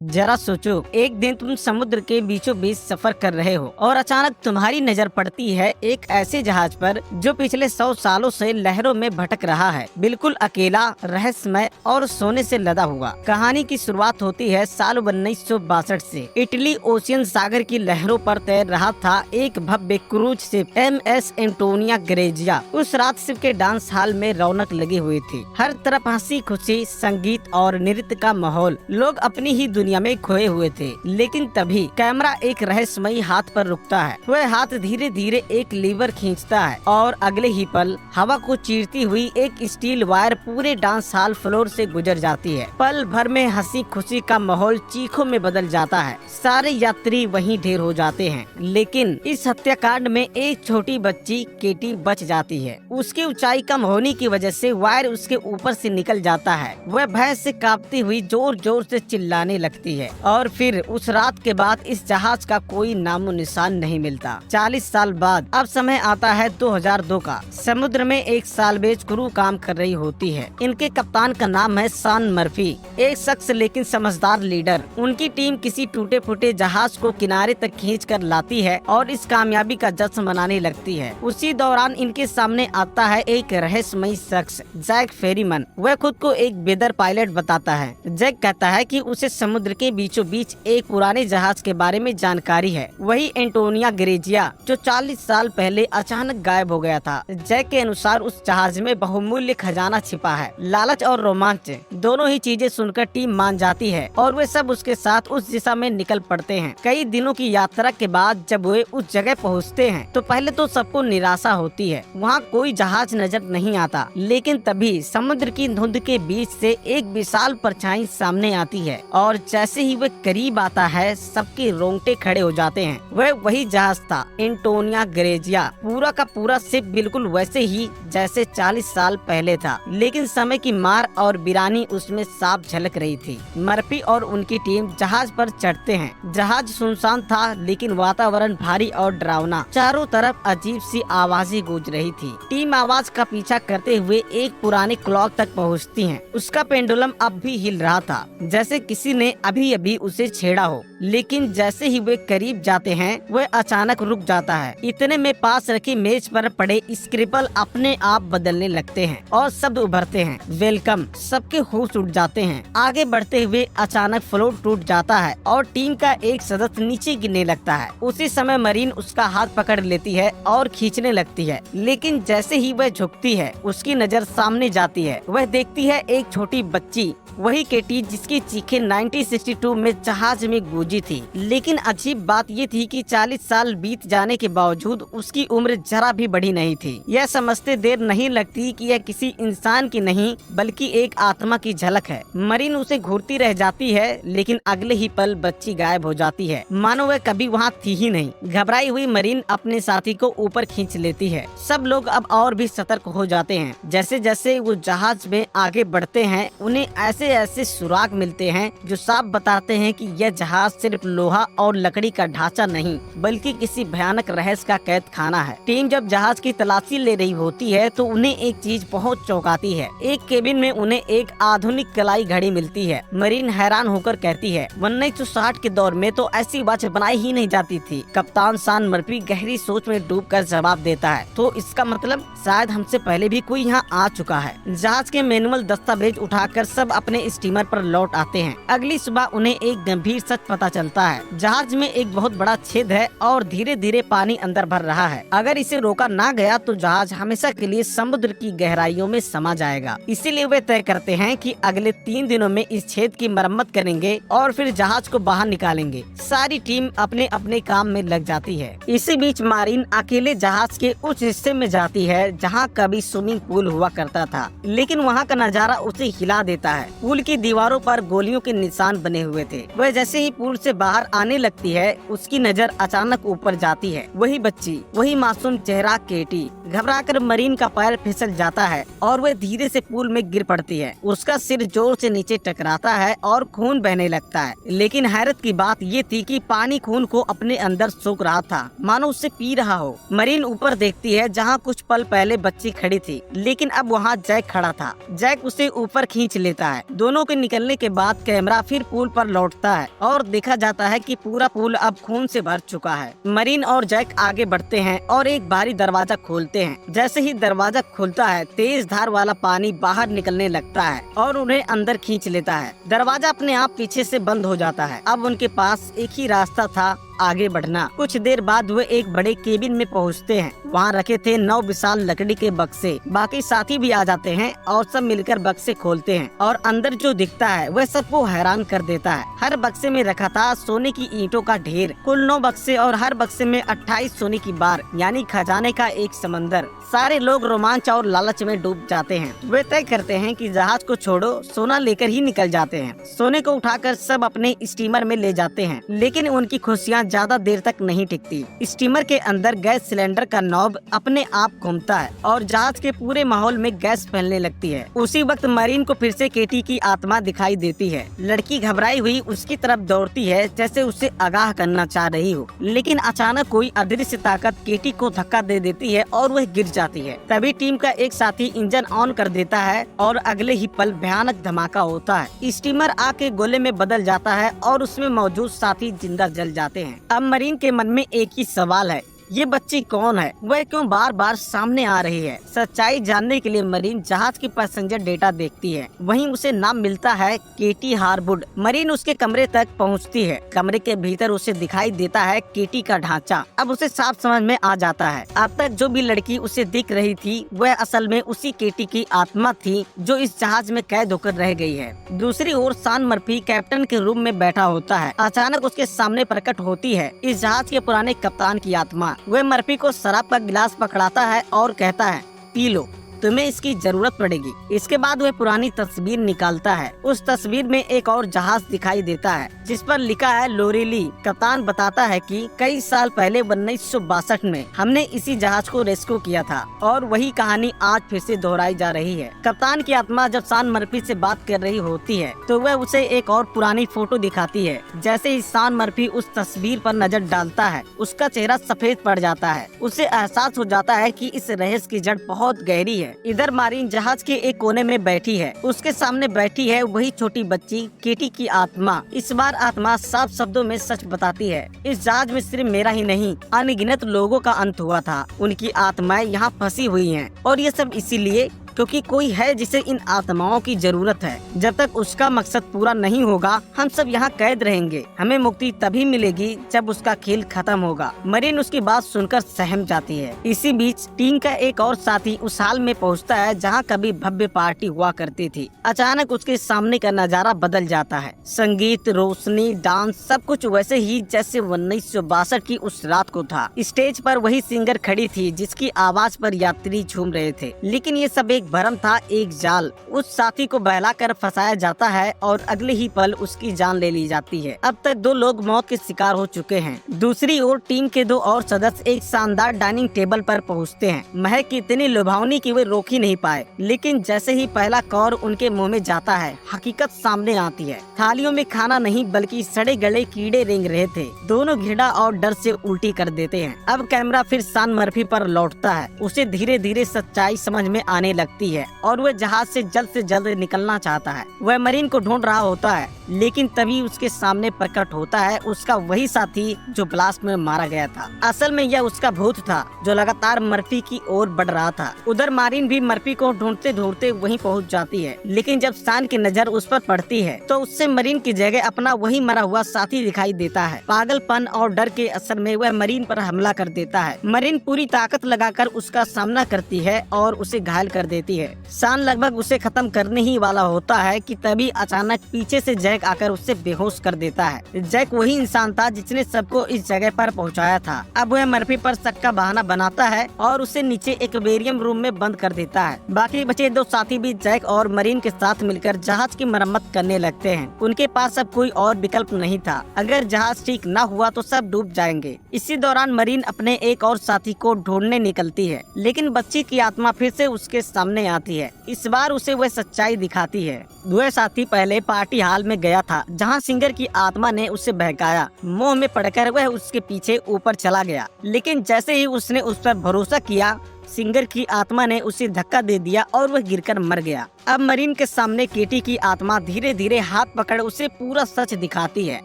जरा सोचो, एक दिन तुम समुद्र के बीचों बीच सफर कर रहे हो और अचानक तुम्हारी नजर पड़ती है एक ऐसे जहाज पर जो पिछले 100 सालों से लहरों में भटक रहा है, बिल्कुल अकेला, रहस्यमय और सोने से लदा हुआ। कहानी की शुरुआत होती है साल 1962 से। इटली ओशियन सागर की लहरों पर तैर रहा था एक भव्य cruise ship MS Antonia Grazia. उस रात शिप के डांस हॉल में रौनक लगी हुई थी। हर तरफ हंसी खुशी, संगीत और नृत्य का माहौल। लोग अपनी ही दुनिया में खोए हुए थे। लेकिन तभी कैमरा एक रहस्यमयी हाथ पर रुकता है। वह हाथ धीरे धीरे एक लीवर खींचता है और अगले ही पल हवा को चीरती हुई एक स्टील वायर पूरे डांस हॉल फ्लोर से गुजर जाती है। पल भर में हंसी खुशी का माहौल चीखों में बदल जाता है। सारे यात्री वहीं ढेर हो जाते हैं। लेकिन इस हत्याकांड में एक छोटी बच्ची केटी बच जाती है। उसकी ऊंचाई कम होने की वजह से वायर उसके ऊपर से निकल जाता है। वह भय से कांपती हुई जोर जोर से चिल्लाने लगती है। और फिर उस रात के बाद इस जहाज का कोई नामो निशान नहीं मिलता। 40 साल बाद अब समय आता है 2002 का। समुद्र में एक साल्वेज क्रू काम कर रही होती है। इनके कप्तान का नाम है शॉन मर्फी, एक शख्स लेकिन समझदार लीडर। उनकी टीम किसी टूटे फूटे जहाज को किनारे तक खींच कर लाती है और इस कामयाबी का जश्न मनाने लगती है। उसी दौरान इनके सामने आता है एक रहस्यमयी शख्स, जैक फेरीमन। वह खुद को एक बेदर पायलट बताता है। जैक कहता है कि उसे समुद्र के बीचों बीच एक पुराने जहाज के बारे में जानकारी है, वही एंटोनिया ग्रेजिया जो 40 साल पहले अचानक गायब हो गया था। जैक के अनुसार उस जहाज में बहुमूल्य खजाना छिपा है। लालच और रोमांच दोनों ही चीजें सुनकर टीम मान जाती है और वे सब उसके साथ उस दिशा में निकल पड़ते हैं। कई दिनों की यात्रा के बाद जब वे उस जगह पहुंचते हैं तो पहले तो सबको निराशा होती है। वहाँ कोई जहाज नजर नहीं आता। लेकिन तभी समुद्र की धुंध के बीच से एक विशाल परछाई सामने आती है और जैसे ही वह करीब आता है सबके रोंगटे खड़े हो जाते हैं। वह वही जहाज था, एंटोनिया ग्रेजिया। पूरा का पूरा शिप बिल्कुल वैसे ही जैसे 40 साल पहले था, लेकिन समय की मार और वीरानी उसमें साफ झलक रही थी। मर्फी और उनकी टीम जहाज पर चढ़ते हैं। जहाज सुनसान था लेकिन वातावरण भारी और डरावना। चारों तरफ अजीब सी आवाजें गूंज रही थी। टीम आवाज का पीछा करते हुए एक पुराने क्लॉक तक पहुँचती है। उसका पेंडुलम अब भी हिल रहा था, जैसे किसी ने अभी अभी उसे छेड़ा हो। लेकिन जैसे ही वे करीब जाते हैं वह अचानक रुक जाता है। इतने में पास रखी मेज पर पड़े स्क्रिपल अपने आप बदलने लगते हैं और शब्द उभरते हैं, वेलकम। सबके होश उड़ जाते हैं। आगे बढ़ते हुए अचानक फ्लोर टूट जाता है और टीम का एक सदस्य नीचे गिरने लगता है। उसी समय मरीन उसका हाथ पकड़ लेती है और खींचने लगती है। लेकिन जैसे ही वह झुकती है उसकी नजर सामने जाती है। वह देखती है एक छोटी बच्ची, वही केटी जिसकी चीखें 1962 में जहाज में गूंजी थी। लेकिन अजीब बात ये थी कि 40 साल बीत जाने के बावजूद उसकी उम्र जरा भी बढ़ी नहीं थी। यह समझते देर नहीं लगती कि यह किसी इंसान की नहीं बल्कि एक आत्मा की झलक है। मरीन उसे घूरती रह जाती है लेकिन अगले ही पल बच्ची गायब हो जाती है, मानो वह कभी वहाँ थी ही नहीं। घबराई हुई मरीन अपने साथी को ऊपर खींच लेती है। सब लोग अब और भी सतर्क हो जाते हैं। जैसे जैसे वो जहाज में आगे बढ़ते हैं उन्हें ऐसे सुराग मिलते हैं जो साफ बताते हैं कि यह जहाज सिर्फ लोहा और लकड़ी का ढांचा नहीं बल्कि किसी भयानक रहस्य का कैद खाना है। टीम जब जहाज की तलाशी ले रही होती है तो उन्हें एक चीज बहुत चौंकाती है। एक केबिन में उन्हें एक आधुनिक कलाई घड़ी मिलती है। मरीन हैरान होकर कहती है 1960 के दौर में तो ऐसी वॉच बनाई ही नहीं जाती थी। कप्तान शॉन मर्फी गहरी सोच में डूबकर जवाब देता है, तो इसका मतलब शायद हमसे पहले भी कोई यहाँ आ चुका है। जहाज के मैनुअल दस्तावेज उठाकर सब अपने स्टीमर पर लौट आते हैं। अगली सुबह उन्हें एक गंभीर सच पता चलता है। जहाज में एक बहुत बड़ा छेद है और धीरे धीरे पानी अंदर भर रहा है। अगर इसे रोका ना गया तो जहाज हमेशा के लिए समुद्र की गहराइयों में समा जाएगा। इसीलिए वे तय करते हैं कि अगले 3 दिनों में इस छेद की मरम्मत करेंगे और फिर जहाज को बाहर निकालेंगे। सारी टीम अपने अपने काम में लग जाती है। इसी बीच मारिन अकेले जहाज के उस हिस्से में जाती है जहाँ कभी स्विमिंग पूल हुआ करता था, लेकिन वहाँ का नजारा उसे हिला देता है। पुल की दीवारों पर गोलियों के निशान बने हुए थे। वह जैसे ही पुल से बाहर आने लगती है उसकी नजर अचानक ऊपर जाती है। वही बच्ची, वही मासूम चेहरा केटी। घबराकर मरीन का पैर फिसल जाता है और वह धीरे से पुल में गिर पड़ती है। उसका सिर जोर से नीचे टकराता है और खून बहने लगता है। लेकिन हैरत की बात ये थी कि पानी खून को अपने अंदर सोख रहा था, मानो उससे पी रहा हो। मरीन ऊपर देखती है जहाँ कुछ पल पहले बच्ची खड़ी थी, लेकिन अब वहाँ जैक खड़ा था। जैक उसे ऊपर खींच लेता है। दोनों के निकलने के बाद कैमरा फिर पूल पर लौटता है और देखा जाता है कि पूरा पूल अब खून से भर चुका है। मरीन और जैक आगे बढ़ते हैं और एक भारी दरवाजा खोलते हैं। जैसे ही दरवाजा खुलता है तेज धार वाला पानी बाहर निकलने लगता है और उन्हें अंदर खींच लेता है। दरवाजा अपने आप पीछे से बंद हो जाता है। अब उनके पास एक ही रास्ता था, आगे बढ़ना। कुछ देर बाद वे एक बड़े केबिन में पहुंचते हैं। वहां रखे थे 9 विशाल लकड़ी के बक्से। बाकी साथी भी आ जाते हैं और सब मिलकर बक्से खोलते हैं और अंदर जो दिखता है वह सबको हैरान कर देता है। हर बक्से में रखा था सोने की ईंटों का ढेर। कुल 9 बक्से और हर बक्से में 28 सोने की बार, यानी खजाने का एक समंदर। सारे लोग रोमांच और लालच में डूब जाते हैं। वे तय करते हैं कि जहाज को छोड़ो, सोना लेकर ही निकल जाते हैं। सोने को उठाकर सब अपने स्टीमर में ले जाते हैं, लेकिन उनकी खुशियाँ ज्यादा देर तक नहीं टिकती। स्टीमर के अंदर गैस सिलेंडर का नॉब अपने आप घूमता है और जहाज के पूरे माहौल में गैस फैलने लगती है। उसी वक्त मरीन को फिर से केटी की आत्मा दिखाई देती है। लड़की घबराई हुई उसकी तरफ दौड़ती है जैसे उसे आगाह करना चाह रही हो, लेकिन अचानक कोई अदृश्य ताकत केटी को धक्का दे देती है और वह गिर जाती है। तभी टीम का एक साथी इंजन ऑन कर देता है और अगले ही पल भयानक धमाका होता है। स्टीमर आग के गोले में बदल जाता है और उसमें मौजूद साथी जिंदा जल जाते हैं। अब मरीन के मन में एक ही सवाल है, ये बच्ची कौन है? वह क्यों बार बार सामने आ रही है? सच्चाई जानने के लिए मरीन जहाज की पैसेंजर डेटा देखती है। वहीं उसे नाम मिलता है केटी हार्वुड। मरीन उसके कमरे तक पहुंचती है। कमरे के भीतर उसे दिखाई देता है केटी का ढांचा। अब उसे साफ समझ में आ जाता है अब तक जो भी लड़की उसे दिख रही थी वह असल में उसी केटी की आत्मा थी जो इस जहाज में कैद होकर रह गई है। दूसरी ओर सान मर्फी कैप्टन के रूम में बैठा होता है। अचानक उसके सामने प्रकट होती है इस जहाज के पुराने कप्तान की आत्मा। वह मर्फी को शराब का गिलास पकड़ाता है और कहता है, पी लो, तुम्हें इसकी जरूरत पड़ेगी। इसके बाद वह पुरानी तस्वीर निकालता है। उस तस्वीर में एक और जहाज दिखाई देता है जिस पर लिखा है लोरेली। कप्तान बताता है कि कई साल पहले 1962 में हमने इसी जहाज को रेस्क्यू किया था और वही कहानी आज फिर से दोहराई जा रही है। कप्तान की आत्मा जब सान मर्फी से बात कर रही होती है तो वह उसे एक और पुरानी फोटो दिखाती है। जैसे ही सान मर्फी उस तस्वीर पर नजर डालता है उसका चेहरा सफेद पड़ जाता है। उसे एहसास हो जाता है कि इस रहस्य की जड़ बहुत गहरी है। इधर मारीन जहाज के एक कोने में बैठी है। उसके सामने बैठी है वही छोटी बच्ची केटी की आत्मा। इस बार आत्मा साफ शब्दों में सच बताती है, इस जहाज में सिर्फ मेरा ही नहीं अनगिनत लोगों का अंत हुआ था। उनकी आत्माएं यहाँ फंसी हुई हैं और ये सब इसीलिए क्योंकि कोई है जिसे इन आत्माओं की जरूरत है। जब तक उसका मकसद पूरा नहीं होगा हम सब यहाँ कैद रहेंगे। हमें मुक्ति तभी मिलेगी जब उसका खेल खत्म होगा। मरीन उसकी बात सुनकर सहम जाती है। इसी बीच टीम का एक और साथी उस हाल में पहुँचता है जहाँ कभी भव्य पार्टी हुआ करती थी। अचानक उसके सामने का नजारा बदल जाता है। संगीत, रोशनी, डांस, सब कुछ वैसे ही जैसे 1962 की उस रात को था। स्टेज पर वही सिंगर खड़ी थी जिसकी आवाज पर यात्री झूम रहे थे, लेकिन ये सब एक भ्रम था, एक जाल। उस साथी को बहलाकर फंसाया जाता है और अगले ही पल उसकी जान ले ली जाती है। अब तक 2 लोग मौत के शिकार हो चुके हैं। दूसरी ओर टीम के 2 और सदस्य एक शानदार डाइनिंग टेबल पर पहुंचते हैं। महक इतनी लुभावनी कि वे रोक ही नहीं पाए, लेकिन जैसे ही पहला कौर उनके मुंह में जाता है हकीकत सामने आती है। थालियों में खाना नहीं बल्कि सड़े गले कीड़े रेंग रहे थे। दोनों घृणा और डर से उल्टी कर देते हैं। अब कैमरा फिर सान मर्फी पर लौटता है। उसे धीरे धीरे सच्चाई समझ में आने लगती है और वह जहाज से जल्द निकलना चाहता है। वह मरीन को ढूंढ रहा होता है, लेकिन तभी उसके सामने प्रकट होता है उसका वही साथी जो ब्लास्ट में मारा गया था। असल में यह उसका भूत था जो लगातार मर्फी की ओर बढ़ रहा था। उधर मारीन भी मर्फी को ढूंढते ढूंढते वहीं पहुंच जाती है, लेकिन जब सान की नजर उस पर पड़ती है तो उससे मरीन की जगह अपना वही मरा हुआ साथी दिखाई देता है। पागलपन और डर के असर में वह मरीन पर हमला कर देता है। मरीन पूरी ताकत लगाकर उसका सामना करती है और उसे घायल कर देती है। सान लगभग उसे खत्म करने ही वाला होता है कि तभी अचानक पीछे से जैक आकर उसे बेहोश कर देता है। जैक वही इंसान था जिसने सबको इस जगह पर पहुंचाया था। अब वह मर्फी पर शक का बहाना बनाता है और उसे नीचे एक्वेरियम रूम में बंद कर देता है। बाकी बचे 2 साथी भी जैक और मरीन के साथ मिलकर जहाज की मरम्मत करने लगते हैं। उनके पास अब कोई और विकल्प नहीं था। अगर जहाज ठीक न हुआ तो सब डूब जाएंगे। इसी दौरान मरीन अपने एक और साथी को ढूंढने निकलती है, लेकिन बच्ची की आत्मा फिर से उसके सामने आती है। इस बार उसे वह सच्चाई दिखाती है। वह साथी पहले पार्टी हॉल में गया था जहां सिंगर की आत्मा ने उसे बहकाया। मोह में पड़कर वह उसके पीछे ऊपर चला गया, लेकिन जैसे ही उसने उस पर भरोसा किया सिंगर की आत्मा ने उसे धक्का दे दिया और वह गिरकर मर गया। अब मरीन के सामने केटी की आत्मा धीरे धीरे हाथ पकड़ उसे पूरा सच दिखाती है।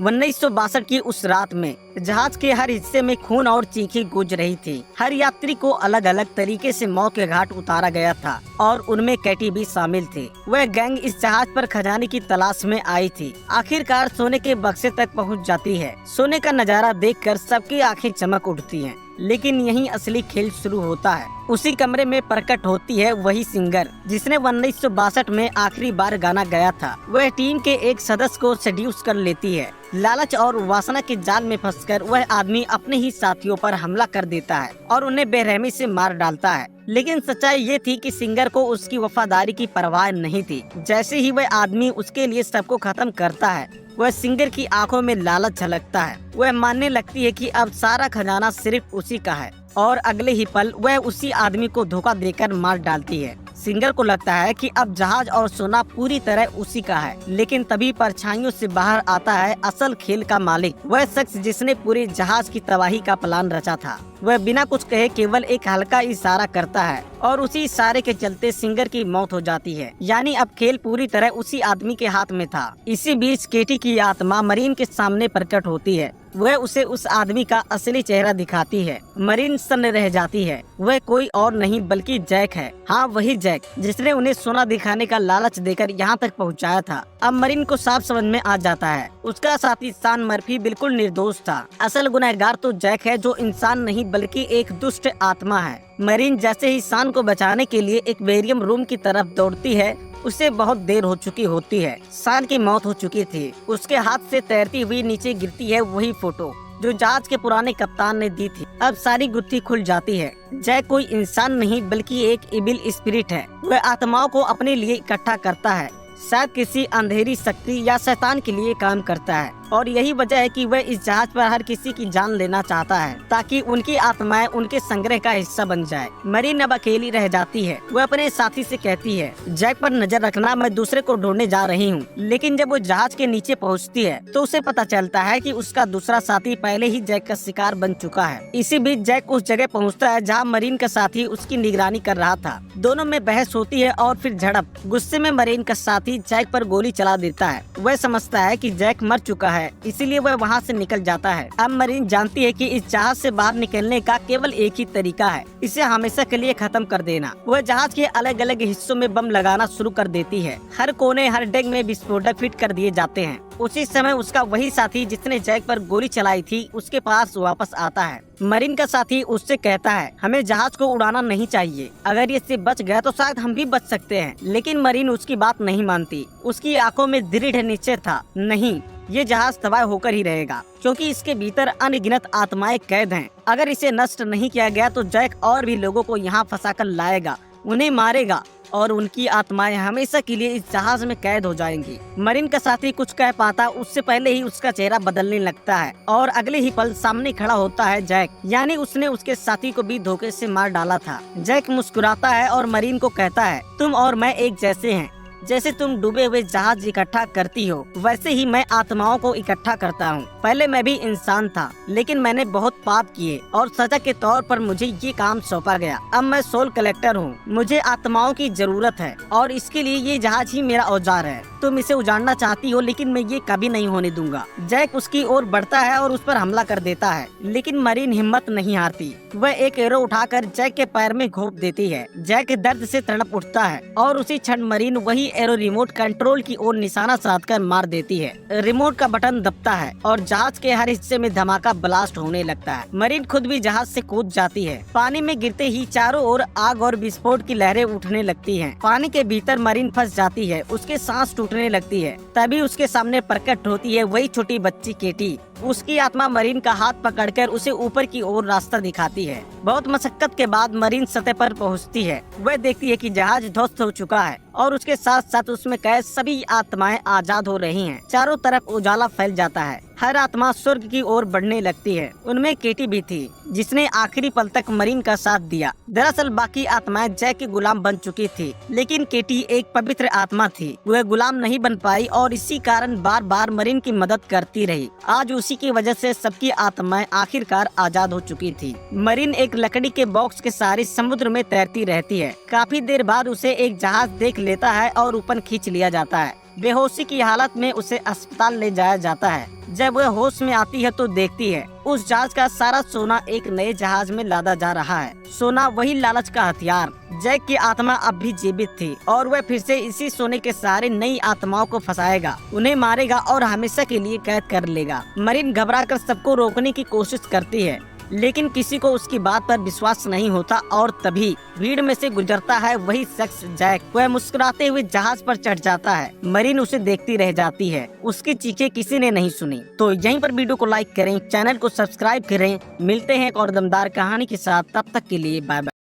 1962 की उस रात में जहाज के हर हिस्से में खून और चीखें गूंज रही थी। हर यात्री को अलग अलग तरीके से मौत के घाट उतारा गया था और उनमें कैटी भी शामिल थी। वह गैंग इस जहाज पर खजाने की तलाश में आई थी। आखिरकार सोने के बक्से तक पहुंच जाती है। सोने का नजारा देखकर सबकी आंखें चमक उठती हैं। लेकिन यहीं असली खेल शुरू होता है। उसी कमरे में प्रकट होती है वही सिंगर जिसने 1962 में आखिरी बार गाना गाया था। वह टीम के एक सदस्य को सेड्यूस कर लेती है। लालच और वासना के जाल में फंसकर वह आदमी अपने ही साथियों पर हमला कर देता है और उन्हें बेरहमी से मार डालता है। लेकिन सच्चाई ये थी कि सिंगर को उसकी वफादारी की परवाह नहीं थी। जैसे ही वह आदमी उसके लिए सबको खत्म करता है, वह सिंगर की आंखों में लालच झलकता है। वह मानने लगती है कि अब सारा खजाना सिर्फ उसी का है और अगले ही पल वह उसी आदमी को धोखा देकर मार डालती है। सिंगर को लगता है कि अब जहाज और सोना पूरी तरह उसी का है। लेकिन तभी परछाइयों से बाहर आता है असल खेल का मालिक, वह शख्स जिसने पूरे जहाज की तबाही का प्लान रचा था। वह बिना कुछ कहे केवल एक हल्का इशारा करता है और उसी इशारे के चलते सिंगर की मौत हो जाती है। यानी अब खेल पूरी तरह उसी आदमी के हाथ में था। इसी बीच केटी की आत्मा मरीन के सामने प्रकट होती है। वह उसे उस आदमी का असली चेहरा दिखाती है। मरीन सन्न रह जाती है। वह कोई और नहीं बल्कि जैक है। हाँ, वही जैक जिसने उन्हें सोना दिखाने का लालच देकर यहाँ तक पहुँचाया था। अब मरीन को साफ समझ में आ जाता है उसका साथी सान मर्फी बिल्कुल निर्दोष था। असल गुनहगार तो जैक है, जो इंसान नहीं बल्कि एक दुष्ट आत्मा है। मरीन जैसे ही सान को बचाने के लिए एक बेरियम रूम की तरफ दौड़ती है, उसे बहुत देर हो चुकी होती है। सान की मौत हो चुकी थी। उसके हाथ से तैरती हुई नीचे गिरती है वही फोटो जो जहाज के पुराने कप्तान ने दी थी। अब सारी गुत्थी खुल जाती है। जैक कोई इंसान नहीं बल्कि एक इविल स्पिरिट है। वह आत्माओं को अपने लिए इकट्ठा करता है, शायद किसी अंधेरी शक्ति या शैतान के लिए काम करता है। और यही वजह है कि वह इस जहाज पर हर किसी की जान लेना चाहता है ताकि उनकी आत्माएं उनके संग्रह का हिस्सा बन जाए। मरीन अब अकेली रह जाती है। वह अपने साथी से कहती है, जैक पर नजर रखना, मैं दूसरे को ढूंढने जा रही हूँ। लेकिन जब वो जहाज के नीचे पहुँचती है तो उसे पता चलता है कि उसका दूसरा साथी पहले ही जैक का शिकार बन चुका है। इसी बीच जैक उस जगह पहुँचता है जहाँ मरीन का साथी उसकी निगरानी कर रहा था। दोनों में बहस होती है और फिर झड़प। गुस्से में मरीन का साथी जैक पर गोली चला देता है। वह समझता है कि जैक मर चुका है, इसीलिए वह वहाँ से निकल जाता है। अब मरीन जानती है कि इस जहाज से बाहर निकलने का केवल एक ही तरीका है, इसे हमेशा के लिए खत्म कर देना। वह जहाज के अलग अलग हिस्सों में बम लगाना शुरू कर देती है। हर कोने हर डेग में विस्फोटक फिट कर दिए जाते हैं। उसी समय उसका वही साथी जिसने जैक पर गोली चलाई थी उसके पास वापस आता है। मरीन का साथी उससे कहता है, हमें जहाज को उड़ाना नहीं चाहिए, अगर ये सिर्फ बच गया तो शायद हम भी बच सकते हैं। लेकिन मरीन उसकी बात नहीं मानती। उसकी आंखों में दृढ़ निश्चय था, नहीं, ये जहाज तबाह होकर ही रहेगा क्योंकि इसके भीतर अनगिनत आत्माएं कैद हैं। अगर इसे नष्ट नहीं किया गया तो जैक और भी लोगों को यहाँ फंसाकर लाएगा, उन्हें मारेगा और उनकी आत्माएं हमेशा के लिए इस जहाज में कैद हो जाएंगी। मरीन का साथी कुछ कह पाता उससे पहले ही उसका चेहरा बदलने लगता है और अगले ही पल सामने खड़ा होता है जैक, यानी उसने उसके साथी को भी धोखे से मार डाला था। जैक मुस्कुराता है और मरीन को कहता है, तुम और मैं एक जैसे हैं। जैसे तुम डूबे हुए जहाज इकट्ठा करती हो वैसे ही मैं आत्माओं को इकट्ठा करता हूँ। पहले मैं भी इंसान था लेकिन मैंने बहुत पाप किए और सजा के तौर पर मुझे ये काम सौंपा गया। अब मैं सोल कलेक्टर हूँ। मुझे आत्माओं की जरूरत है और इसके लिए ये जहाज ही मेरा औजार है। तुम इसे उजाड़ना चाहती हो लेकिन मैं ये कभी नहीं होने दूंगा। जैक उसकी ओर बढ़ता है और उस पर हमला कर देता है लेकिन मरीन हिम्मत नहीं हारती। वह एक एरो उठाकर जैक के पैर में घोंप देती है। जैक दर्द से तड़प उठता है और उसी क्षण मरीन वही एरो रिमोट कंट्रोल की ओर निशाना साधकर मार देती है। रिमोट का बटन दबता है और जहाज के हर हिस्से में धमाका ब्लास्ट होने लगता है। मरीन खुद भी जहाज से कूद जाती है। पानी में गिरते ही चारों ओर आग और विस्फोट की लहरें उठने लगती हैं। पानी के भीतर मरीन फंस जाती है। उसके सांस टूटने लगती है। तभी उसके सामने प्रकट होती है वही छोटी बच्ची केटी। उसकी आत्मा मरीन का हाथ पकड़कर उसे ऊपर की ओर रास्ता दिखाती है। बहुत मशक्कत के बाद मरीन सतह पर पहुंचती है। वह देखती है कि जहाज ध्वस्त हो चुका है और उसके साथ साथ उसमें कैद सभी आत्माएं आजाद हो रही हैं। चारों तरफ उजाला फैल जाता है। हर आत्मा स्वर्ग की ओर बढ़ने लगती है। उनमें केटी भी थी, जिसने आखिरी पल तक मरीन का साथ दिया। दरअसल बाकी आत्माएं जैक की गुलाम बन चुकी थी, लेकिन केटी एक पवित्र आत्मा थी। वह गुलाम नहीं बन पाई और इसी कारण बार बार मरीन की मदद करती रही। आज उसी की वजह से सबकी आत्माएं आखिरकार आजाद हो चुकी थी। मरीन एक लकड़ी के बॉक्स के सहारे समुद्र में तैरती रहती है। काफी देर बाद उसे एक जहाज देख लेता है और ऊपर खींच लिया जाता है। बेहोशी की हालत में उसे अस्पताल ले जाया जाता है। जब वह होश में आती है तो देखती है उस जहाज का सारा सोना एक नए जहाज में लादा जा रहा है। सोना वही लालच का हथियार। जैक की आत्मा अब भी जीवित थी और वह फिर से इसी सोने के सहारे नई आत्माओं को फंसाएगा, उन्हें मारेगा और हमेशा के लिए कैद कर लेगा। मरीन घबराकर सबको रोकने की कोशिश करती है, लेकिन किसी को उसकी बात पर विश्वास नहीं होता और तभी भीड़ में से गुजरता है वही शख्स जैक। वह मुस्कुराते हुए जहाज पर चढ़ जाता है। मरीन उसे देखती रह जाती है। उसकी चीखें किसी ने नहीं सुनी। तो यहीं पर वीडियो को लाइक करें, चैनल को सब्सक्राइब करें। मिलते हैं एक और दमदार कहानी के साथ, तब तक के लिए बाय बाय।